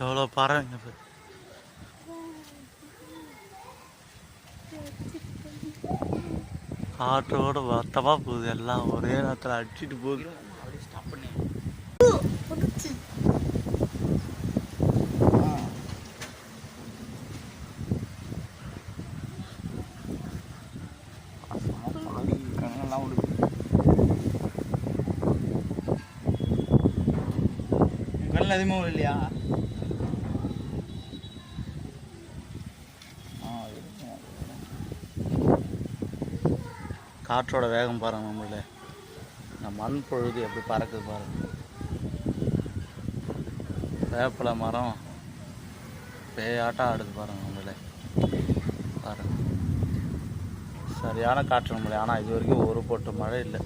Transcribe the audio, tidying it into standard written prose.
எவ்வளோ பறவைங்க பாரு. காற்றோட மொத்தமாக போகுது, எல்லாம் ஒரே நேரத்தில் அடிச்சுட்டு போகுது. கண்ணில் எதுவுமே இல்லையா? காற்றோட வேகம் பாருங்க, நம்மள இந்த மண் பொழுது எப்படி பறக்குது பாருங்க. வேப்பிலை மரம் பேயாட்டம் ஆடுது பாருங்க நம்மள பாருங்க. சரியான காற்று நம்மளே. ஆனால் இது வரைக்கும் ஒரு பொட்டு மழை இல்லை.